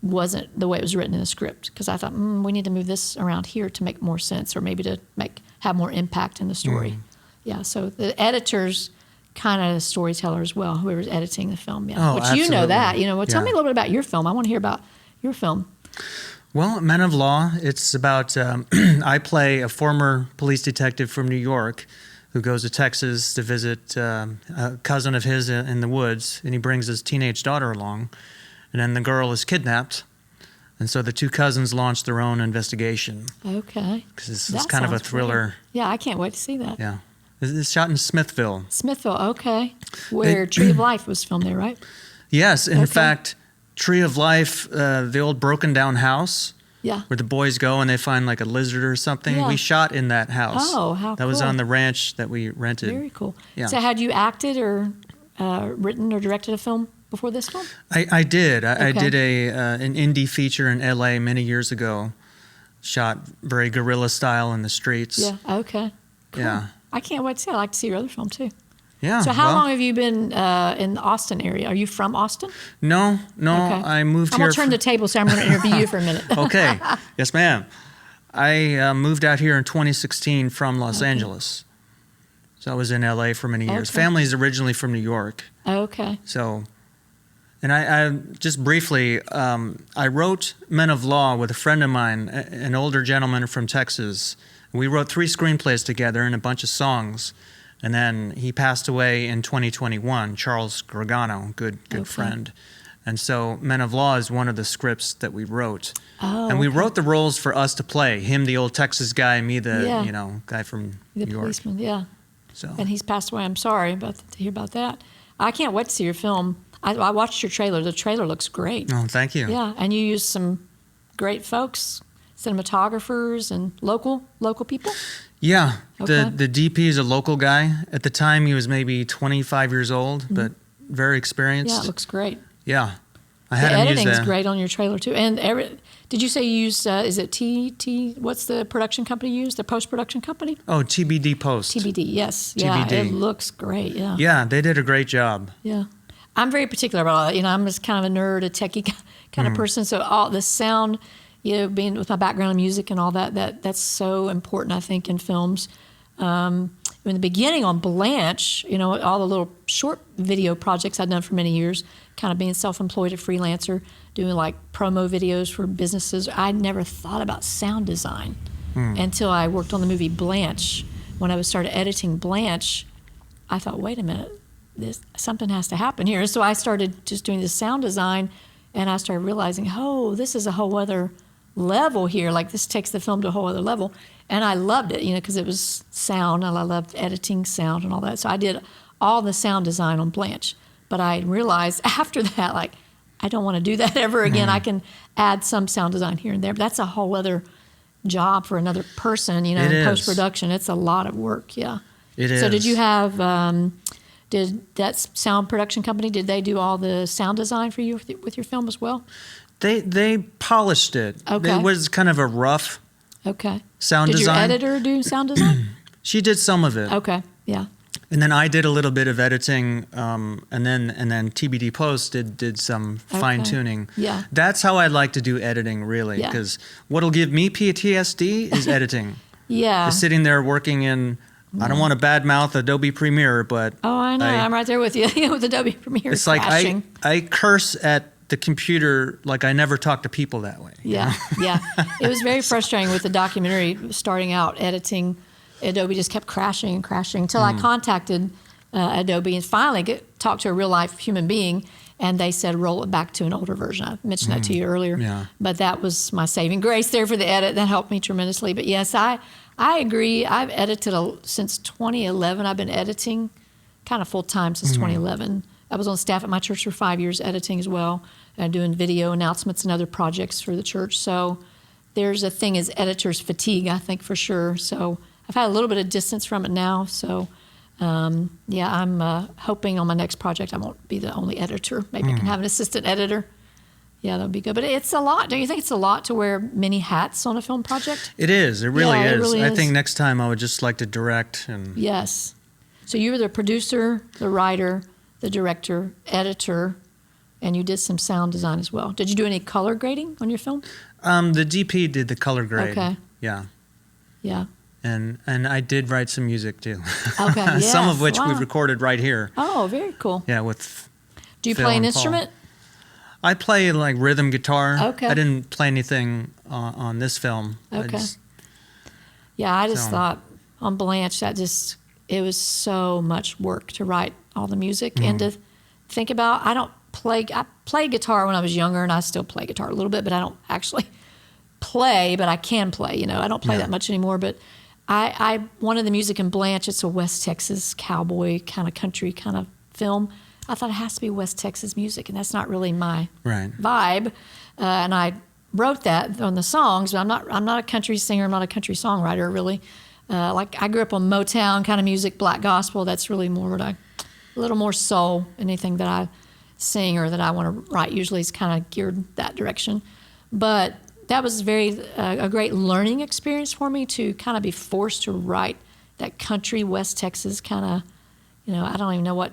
wasn't the way it was written in the script, because I thought, we need to move this around here to make more sense, or maybe to have more impact in the story. Yeah, so the editor's kind of a storyteller as well, whoever's editing the film. Yeah, Oh, which absolutely. you know that. Well, tell Yeah. me a little bit about your film. I want to hear about your film. Well, Men of Law, it's about, I play a former police detective from New York who goes to Texas to visit a cousin of his in the woods, and he brings his teenage daughter along, and then the girl is kidnapped, and so the 2 cousins launch their own investigation. Okay. Because it's That kind of a sounds thriller. great. Yeah, I can't wait to see that. Yeah. It's shot in Smithville. Smithville, okay. Where Tree of Life was filmed there, right? Yes, in Okay. fact, Tree of Life, the old broken down house Yeah. where the boys go and they find like a lizard or something. Yeah. We shot in that house. Oh, how That was cool. on the ranch that we rented. Very cool. Yeah. So had you acted or written or directed a film before this film? I did. I Okay. did an indie feature in LA many years ago, shot very guerrilla style in the streets. Yeah. Okay. Cool. Yeah. I can't wait to see. I like to see your other film too. Yeah. So how long have you been in the Austin area? Are you from Austin? No. Okay. I moved I'm here. going to turn the table, so I'm going to interview you for a minute. Okay. Yes, ma'am. I moved out here in 2016 from Los Angeles. So I was in LA for many years. Okay. Family's originally from New York. Okay. So, and I just briefly, I wrote Men of Law with a friend of mine, an older gentleman from Texas. We wrote 3 screenplays together and a bunch of songs. And then he passed away in 2021, Charles Gargano, good friend. And so Men of Law is one of the scripts that we wrote. Oh, and we wrote the roles for us to play. Him, the old Texas guy, me, the guy from The New York. policeman, yeah. So. And he's passed away. I'm sorry to hear about that. I can't wait to see your film. I watched your trailer. The trailer looks great. Oh, thank you. Yeah, and you used some great folks, cinematographers and local people. Yeah, Okay. the DP is a local guy. At the time, he was maybe 25 years old, but very experienced. Yeah, it looks great. Yeah, I The had him use editing's that. great on your trailer too. And did you say you used? Is it T? What's the production company you used? The post production company? Oh, TBD Post. TBD. Yes. Yeah. TBD. It looks great. Yeah. Yeah, they did a great job. Yeah. I'm very particular about all that. I'm just kind of a nerd, a techie kind of person. So all the sound, being with my background in music and all that's so important, I think, in films. In the beginning on BLANCHE, all the little short video projects I'd done for many years, kind of being self-employed, a freelancer, doing like promo videos for businesses. I never thought about sound design until I worked on the movie BLANCHE. When I started editing BLANCHE, I thought, wait a minute, something has to happen here. So I started just doing the sound design, and I started realizing, this is a whole other level here. Like, this takes the film to a whole other level. And I loved it, because it was sound, and I loved editing sound and all that. So I did all the sound design on BLANCHE. But I realized after that, like, I don't want to do that ever again. I can add some sound design here and there, but that's a whole other job for another person, It in is. post-production. It's a lot of work, yeah. It is. So did you have, did that sound production company, did they do all the sound design for you with your film as well? They polished it. Okay. It was kind of a rough Okay. sound Did design. your editor do sound design? She did some of it. Okay, yeah. And then I did a little bit of editing, and then TBD Post did some fine tuning. Yeah. That's how I like to do editing, really, Yeah. because what'll give me PTSD is editing. Yeah. Is sitting there working in. I don't want to badmouth Adobe Premiere, but Oh, I know. I'm right there with you. With Adobe Premiere it's like crashing. I curse at the computer like I never talk to people that way. Yeah, yeah. It was very frustrating with the documentary starting out editing. Adobe just kept crashing and crashing until I contacted Adobe and finally talked to a real life human being, and they said roll it back to an older version. I mentioned that to you earlier. Yeah. But that was my saving grace there for the edit. That helped me tremendously. But yes, I agree. I've edited since 2011. I've been editing kind of full time since 2011. I was on staff at my church for 5 years editing as well, doing video announcements and other projects for the church. So there's a thing as editors fatigue, I think, for sure. So I've had a little bit of distance from it now. So, I'm hoping on my next project I won't be the only editor. Maybe I can have an assistant editor. Yeah, that would be good. But it's a lot. Don't you think it's a lot to wear many hats on a film project? It is. It really Yeah, is. it really I is. think next time I would just like to direct and. Yes. So you were the producer, the writer, the director, editor, and you did some sound design as well. Did you do any color grading on your film? The DP did the color grade. Okay. Yeah. Yeah. And I did write some music too. Okay. Some of yes. which we Wow. recorded right here. Oh, very cool. Yeah, with. Do you Phil play an and Paul. instrument? I play like rhythm guitar. Okay. I didn't play anything on this film. Okay. Yeah, I just So- thought on Blanche it was so much work to write all the music and to think about. I played guitar when I was younger, and I still play guitar a little bit, but I don't actually play, but I can play. I don't play that much anymore, but I wanted the music in Blanche. It's a West Texas cowboy kind of country kind of film. I thought it has to be West Texas music, and that's not really my Right. vibe. And I wrote that on the songs, but I'm not a country singer. I'm not a country songwriter, really. I grew up on Motown kind of music, black gospel. That's really more a little more soul. Anything that I sing or that I want to write usually is kind of geared that direction. But that was a great learning experience for me to kind of be forced to write that country West Texas kind of, I don't even know what,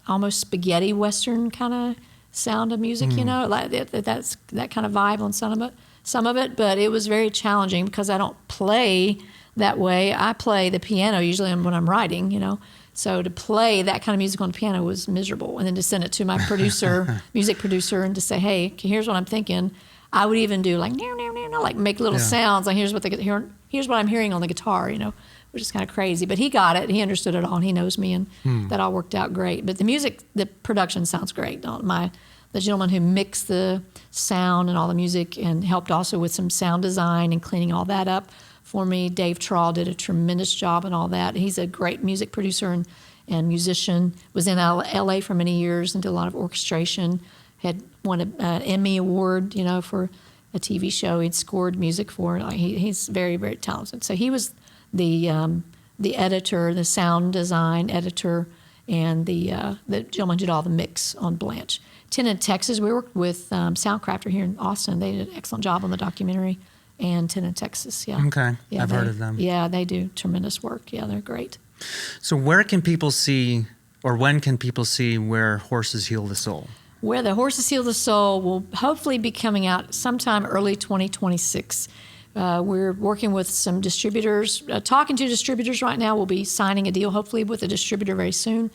almost spaghetti Western kind of sound of music, like that's that kind of vibe on some of it. But it was very challenging because I don't play that way. I play the piano usually when I'm writing, So to play that kind of music on the piano was miserable. And then to send it to my music producer, and to say, hey, here's what I'm thinking. I would even do like, like make little sounds. Like here's what I'm hearing on the guitar, which is kind of crazy. But he got it. He understood it all. And he knows me, and that all worked out great. But the production sounds great. The gentleman who mixed the sound and all the music and helped also with some sound design and cleaning all that up for me, Dave Trawl, did a tremendous job and all that. He's a great music producer and musician. Was in L.A. for many years and did a lot of orchestration. Had won an Emmy Award, for a TV show he'd scored music for. He's very, very talented. So he was the editor, the sound design editor, and the gentleman who did all the mix on Blanche. In Texas, we worked with Soundcrafter here in Austin. They did an excellent job on the documentary. And in Texas, yeah. Okay, yeah, I've heard of them. Yeah, they do tremendous work. Yeah, they're great. So where can people see, or when can people see Where Horses Heal the Soul? Where the Horses Heal the Soul will hopefully be coming out sometime early 2026. We're working with some distributors, talking to distributors right now. We'll be signing a deal hopefully with a distributor very soon,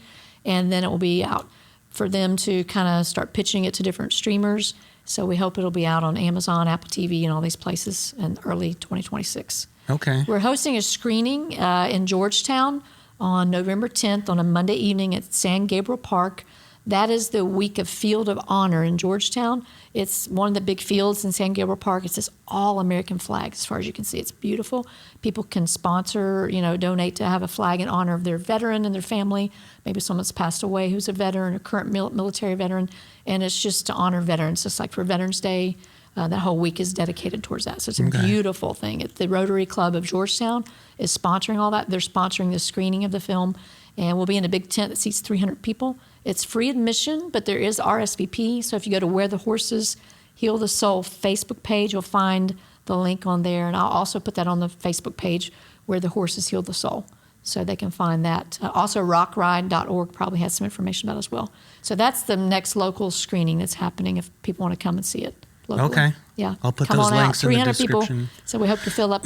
and then it will be out for them to kind of start pitching it to different streamers. So we hope it'll be out on Amazon, Apple TV, and all these places in early 2026. Okay. We're hosting a screening in Georgetown on November 10th on a Monday evening at San Gabriel Park. That is the week of Field of Honor in Georgetown. It's one of the big fields in San Gabriel Park. It's this all-American flag, as far as you can see. It's beautiful. People can sponsor, donate to have a flag in honor of their veteran and their family. Maybe someone's passed away who's a veteran, a current military veteran, and it's just to honor veterans. Just like for Veterans Day, that whole week is dedicated towards that. So it's a beautiful thing. The Rotary Club of Georgetown is sponsoring all that. They're sponsoring the screening of the film, and we'll be in a big tent that seats 300 people. It's free admission, but there is RSVP. So if you go to Where the Horses Heal the Soul Facebook page, you'll find the link on there. And I'll also put that on the Facebook page, Where the Horses Heal the Soul, so they can find that. Also, rockride.org probably has some information about it as well. So that's the next local screening that's happening if people want to come and see it locally. Okay. Yeah. I'll put those links in the 300 description. People. So we hope to fill up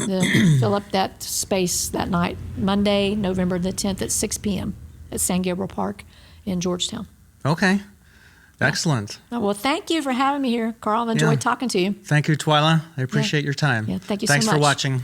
that space that night, Monday, November the 10th at 6 p.m. at San Gabriel Park in Georgetown. Okay. Excellent. Well, thank you for having me here, Carl. I've enjoyed talking to you. Thank you, Twila. I appreciate your time. Yeah, thank you so much. Thanks for watching.